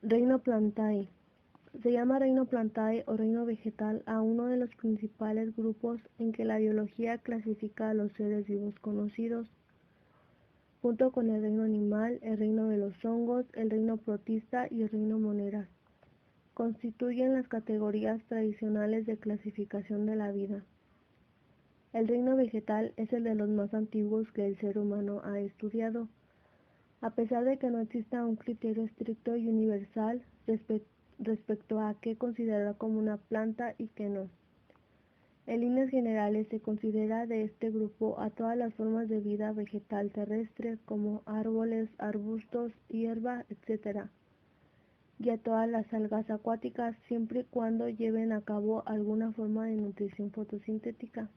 Reino Plantae. Se llama reino Plantae o reino vegetal a uno de los principales grupos en que la biología clasifica a los seres vivos conocidos, junto con el reino animal, el reino de los hongos, el reino protista y el reino moneras. Constituyen las categorías tradicionales de clasificación de la vida. El reino vegetal es el de los más antiguos que el ser humano ha estudiado, a pesar de que no exista un criterio estricto y universal respecto a qué considerar como una planta y qué no. En líneas generales se considera de este grupo a todas las formas de vida vegetal terrestre como árboles, arbustos, hierba, etc., y a todas las algas acuáticas siempre y cuando lleven a cabo alguna forma de nutrición fotosintética.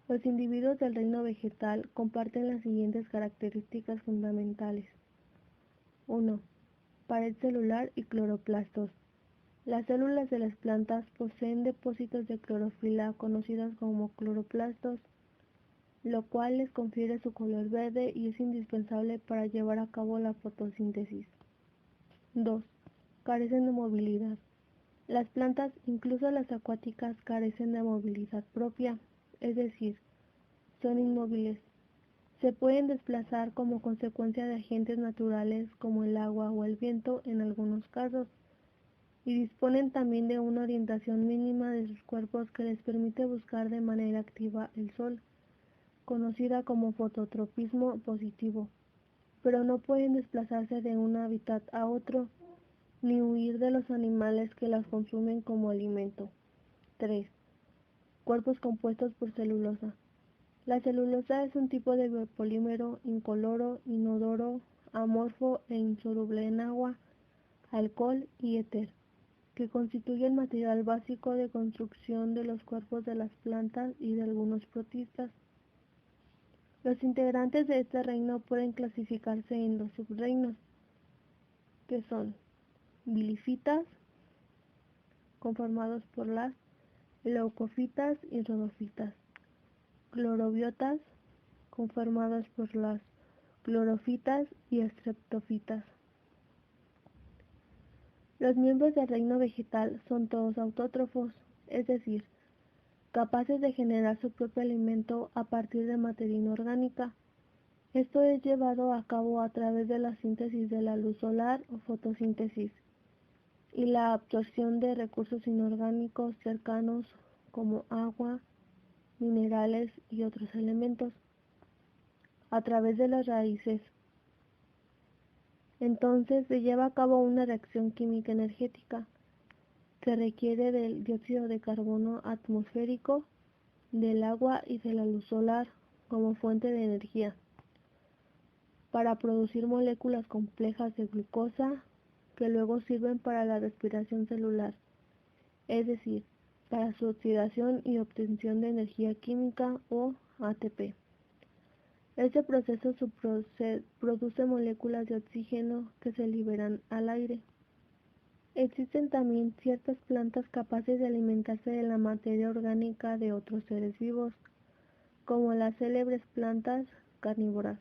Los individuos del reino vegetal comparten las siguientes características fundamentales. 1. Pared celular y cloroplastos. Las células de las plantas poseen depósitos de clorofila conocidos como cloroplastos, lo cual les confiere su color verde y es indispensable para llevar a cabo la fotosíntesis. 2. Carecen de movilidad. Las plantas, incluso las acuáticas, carecen de movilidad propia, es decir, son inmóviles. Se pueden desplazar como consecuencia de agentes naturales como el agua o el viento en algunos casos, y disponen también de una orientación mínima de sus cuerpos que les permite buscar de manera activa el sol, conocida como fototropismo positivo, pero no pueden desplazarse de un hábitat a otro, ni huir de los animales que las consumen como alimento. 3. Cuerpos compuestos por celulosa. La celulosa es un tipo de biopolímero incoloro, inodoro, amorfo e insoluble en agua, alcohol y éter, que constituye el material básico de construcción de los cuerpos de las plantas y de algunos protistas. Los integrantes de este reino pueden clasificarse en dos subreinos, que son bilifitas, conformados por las leucofitas y rhodofitas, clorobiotas, conformadas por las clorofitas y streptofitas. Los miembros del reino vegetal son todos autótrofos, es decir, capaces de generar su propio alimento a partir de materia inorgánica. Esto es llevado a cabo a través de la síntesis de la luz solar o fotosíntesis y la absorción de recursos inorgánicos cercanos como agua, minerales y otros elementos a través de las raíces. Entonces se lleva a cabo una reacción química energética que requiere del dióxido de carbono atmosférico, del agua y de la luz solar como fuente de energía, para producir moléculas complejas de glucosa que luego sirven para la respiración celular, es decir, para su oxidación y obtención de energía química o ATP. Este proceso produce moléculas de oxígeno que se liberan al aire. Existen también ciertas plantas capaces de alimentarse de la materia orgánica de otros seres vivos, como las célebres plantas carnívoras,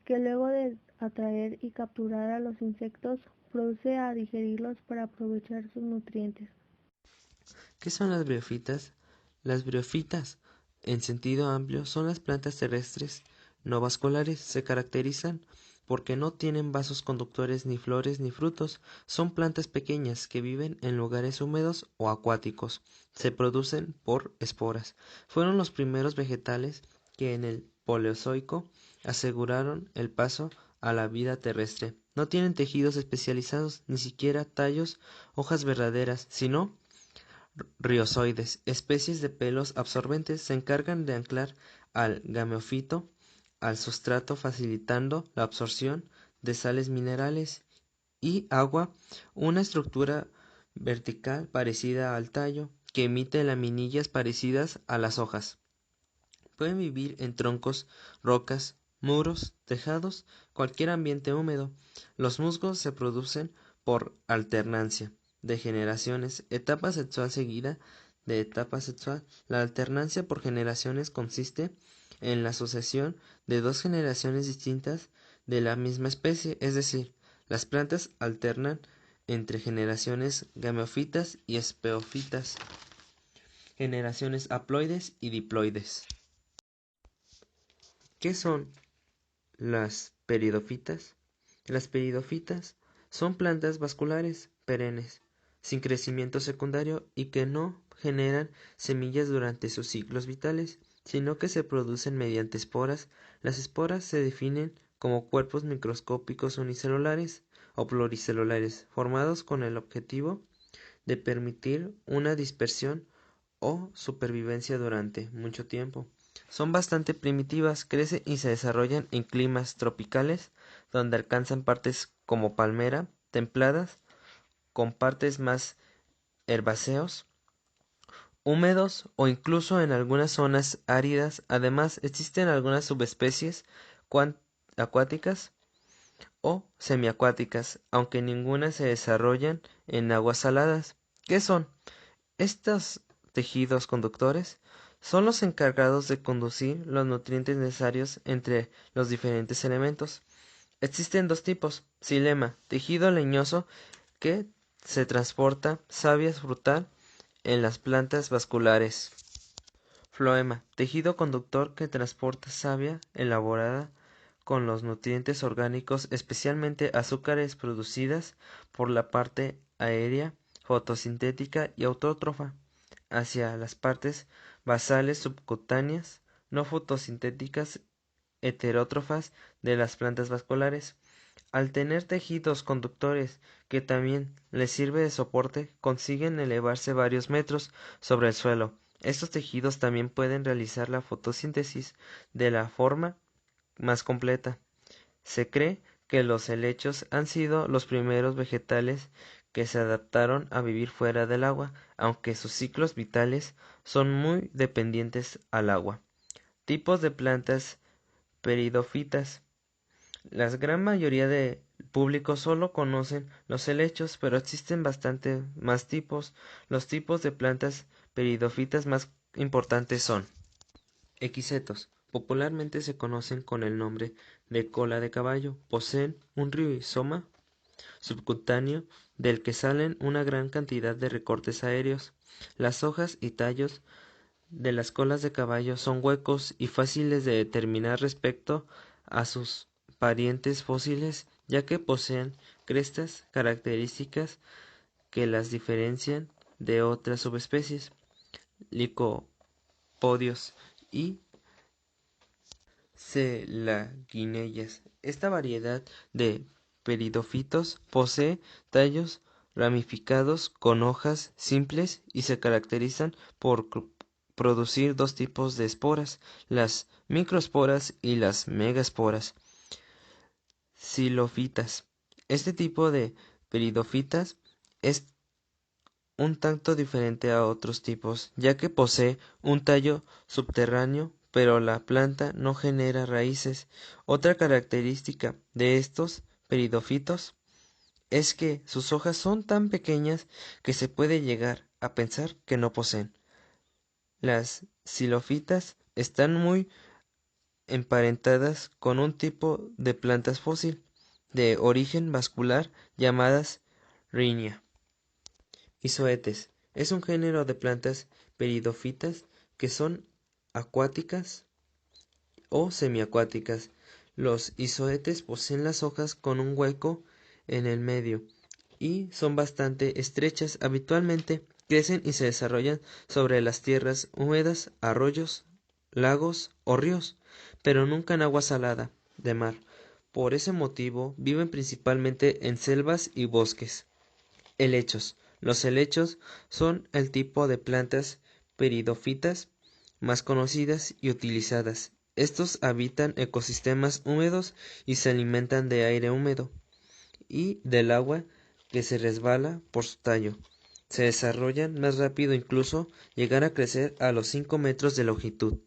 que luego de atraer y capturar a los insectos, produce a digerirlos para aprovechar sus nutrientes. ¿Qué son las briófitas? Las briófitas, en sentido amplio, son las plantas terrestres no vasculares. Se caracterizan porque no tienen vasos conductores ni flores ni frutos. Son plantas pequeñas que viven en lugares húmedos o acuáticos. Se producen por esporas. Fueron los primeros vegetales que en el Paleozoico aseguraron el paso a la vida terrestre. No tienen tejidos especializados, ni siquiera tallos, hojas verdaderas, sino Riozoides, especies de pelos absorbentes, se encargan de anclar al gameófito al sustrato facilitando la absorción de sales minerales y agua, una estructura vertical parecida al tallo, que emite laminillas parecidas a las hojas. Pueden vivir en troncos, rocas, muros, tejados, cualquier ambiente húmedo. Los musgos se producen por alternancia de generaciones, etapa sexual seguida de etapa sexual. La alternancia por generaciones consiste en la sucesión de dos generaciones distintas de la misma especie, es decir, Las plantas alternan entre generaciones gameófitas y esporófitas, generaciones haploides y diploides. ¿Qué son las peridófitas? Las peridófitas son plantas vasculares perennes, sin crecimiento secundario y que no generan semillas durante sus ciclos vitales, sino que se producen mediante esporas. Las esporas se definen como cuerpos microscópicos unicelulares o pluricelulares, formados con el objetivo de permitir una dispersión o supervivencia durante mucho tiempo. Son bastante primitivas, crecen y se desarrollan en climas tropicales, donde alcanzan partes como palmera, templadas, con partes más herbáceos, húmedos o incluso en algunas zonas áridas. Además, existen algunas subespecies acuáticas o semiacuáticas, aunque ninguna se desarrollan en aguas saladas. ¿Qué son? Estos tejidos conductores son los encargados de conducir los nutrientes necesarios entre los diferentes elementos. Existen dos tipos: xilema, tejido leñoso que se transporta savia frutal en las plantas vasculares. Floema, tejido conductor que transporta savia elaborada con los nutrientes orgánicos, especialmente azúcares producidas por la parte aérea, fotosintética y autótrofa, hacia las partes basales subcutáneas, no fotosintéticas heterótrofas de las plantas vasculares. Al tener tejidos conductores que también les sirve de soporte, consiguen elevarse varios metros sobre el suelo. Estos tejidos también pueden realizar la fotosíntesis de la forma más completa. Se cree que los helechos han sido los primeros vegetales que se adaptaron a vivir fuera del agua, aunque sus ciclos vitales son muy dependientes al agua. Tipos de plantas peridófitas. La gran mayoría del público solo conocen los helechos, pero existen bastante más tipos. Los tipos de plantas peridófitas más importantes son equisetos. Popularmente se conocen con el nombre de cola de caballo. Poseen un rizoma subcutáneo del que salen una gran cantidad de recortes aéreos. Las hojas y tallos de las colas de caballo son huecos y fáciles de determinar respecto a sus parientes fósiles, ya que poseen crestas características que las diferencian de otras subespecies, licopodios y selaginellas. Esta variedad de peridófitos posee tallos ramificados con hojas simples y se caracterizan por producir dos tipos de esporas, las microesporas y las megaesporas. Xilófitas. Este tipo de peridófitas es un tanto diferente a otros tipos, ya que posee un tallo subterráneo, pero la planta no genera raíces. Otra característica de estos peridófitos es que sus hojas son tan pequeñas que se puede llegar a pensar que no poseen. Las xilófitas están muy emparentadas con un tipo de plantas fósil de origen vascular llamadas Rhynia. Izoetes. Es un género de plantas peridófitas que son acuáticas o semiacuáticas. Los izoetes poseen las hojas con un hueco en el medio y son bastante estrechas. Habitualmente crecen y se desarrollan sobre las tierras húmedas, arroyos, lagos o ríos, pero nunca en agua salada de mar. Por ese motivo viven principalmente en selvas y bosques. Helechos. Los helechos son el tipo de plantas peridófitas más conocidas y utilizadas. Estos habitan ecosistemas húmedos y se alimentan de aire húmedo y del agua que se resbala por su tallo. Se desarrollan más rápido, incluso llegar a crecer a los 5 metros de longitud.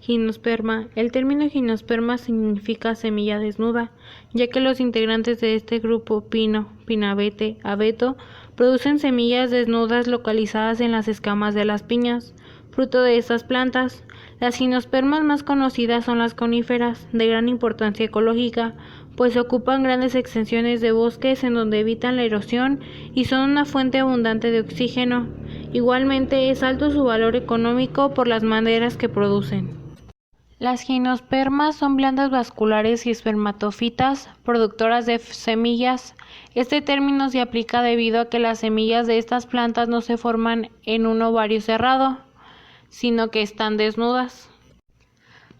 Gimnosperma. El término gimnosperma significa semilla desnuda, ya que los integrantes de este grupo, pino, pinabete, abeto, producen semillas desnudas localizadas en las escamas de las piñas, fruto de estas plantas. Las gimnospermas más conocidas son las coníferas, de gran importancia ecológica, pues ocupan grandes extensiones de bosques en donde evitan la erosión y son una fuente abundante de oxígeno. Igualmente es alto su valor económico por las maderas que producen. Las gimnospermas son plantas vasculares y espermatofitas, productoras de semillas. Este término se aplica debido a que las semillas de estas plantas no se forman en un ovario cerrado, sino que están desnudas.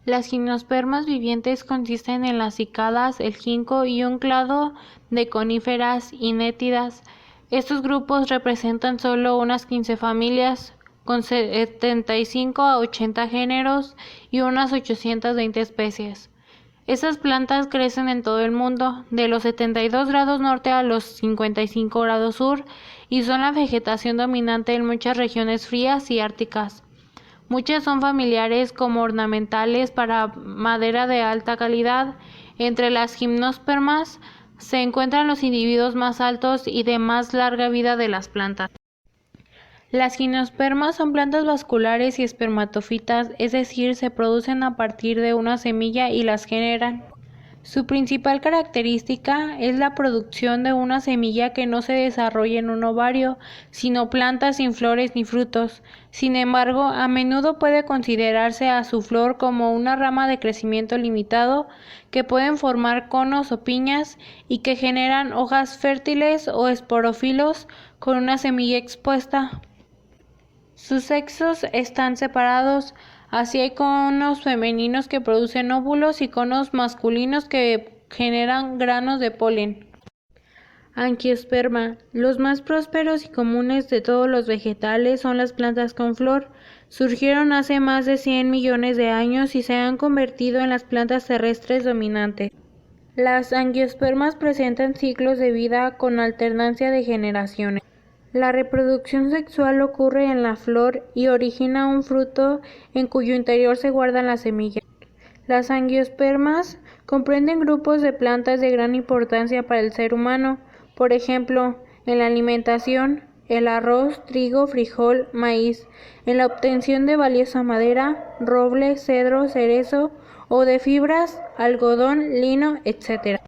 Las gimnospermas vivientes consisten en las cícadas, el ginkgo y un clado de coníferas y nétidas. Estos grupos representan solo unas 15 familias, con 75 a 80 géneros y unas 820 especies. Estas plantas crecen en todo el mundo, de los 72 grados norte a los 55 grados sur, y son la vegetación dominante en muchas regiones frías y árticas. Muchas son familiares como ornamentales para madera de alta calidad. Entre las gimnospermas se encuentran los individuos más altos y de más larga vida de las plantas. Las gimnospermas son plantas vasculares y espermatofitas, es decir, se producen a partir de una semilla y las generan. Su principal característica es la producción de una semilla que no se desarrolla en un ovario, sino plantas sin flores ni frutos. Sin embargo, a menudo puede considerarse a su flor como una rama de crecimiento limitado que pueden formar conos o piñas y que generan hojas fértiles o esporófilos con una semilla expuesta. Sus sexos están separados, así hay conos femeninos que producen óvulos y conos masculinos que generan granos de polen. Angiosperma. Los más prósperos y comunes de todos los vegetales son las plantas con flor. Surgieron hace más de 100 millones de años y se han convertido en las plantas terrestres dominantes. Las angiospermas presentan ciclos de vida con alternancia de generaciones. La reproducción sexual ocurre en la flor y origina un fruto en cuyo interior se guardan las semillas. Las angiospermas comprenden grupos de plantas de gran importancia para el ser humano, por ejemplo, en la alimentación, el arroz, trigo, frijol, maíz, en la obtención de valiosa madera, roble, cedro, cerezo, o de fibras, algodón, lino, etc.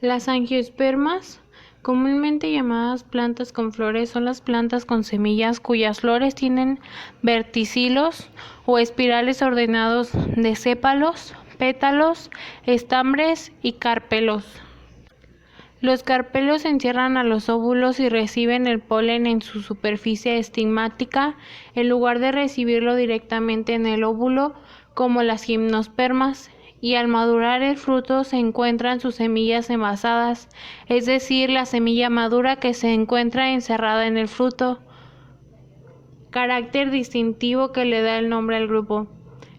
Las angiospermas, comúnmente llamadas plantas con flores, son las plantas con semillas cuyas flores tienen verticilos o espirales ordenados de sépalos, pétalos, estambres y carpelos. Los carpelos encierran a los óvulos y reciben el polen en su superficie estigmática en lugar de recibirlo directamente en el óvulo como las gimnospermas. Y al madurar el fruto se encuentran sus semillas envasadas, es decir, la semilla madura que se encuentra encerrada en el fruto, carácter distintivo que le da el nombre al grupo.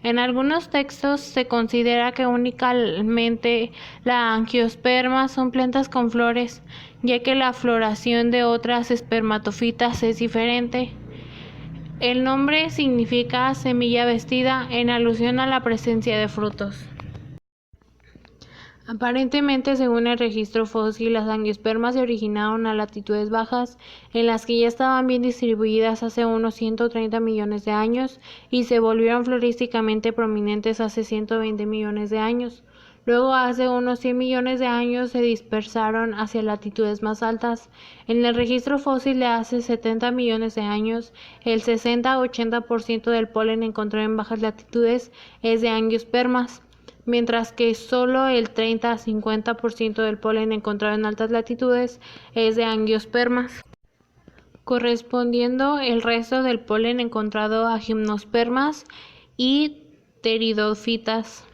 En algunos textos se considera que únicamente la angiosperma son plantas con flores, ya que la floración de otras espermatofitas es diferente. El nombre significa semilla vestida en alusión a la presencia de frutos. Aparentemente, según el registro fósil, las angiospermas se originaron a latitudes bajas, en las que ya estaban bien distribuidas hace unos 130 millones de años, y se volvieron florísticamente prominentes hace 120 millones de años. Luego, hace unos 100 millones de años, se dispersaron hacia latitudes más altas. En el registro fósil de hace 70 millones de años, el 60-80% del polen encontrado en bajas latitudes es de angiospermas, mientras que solo el 30-50% del polen encontrado en altas latitudes es de angiospermas, correspondiendo el resto del polen encontrado a gimnospermas y pteridófitas.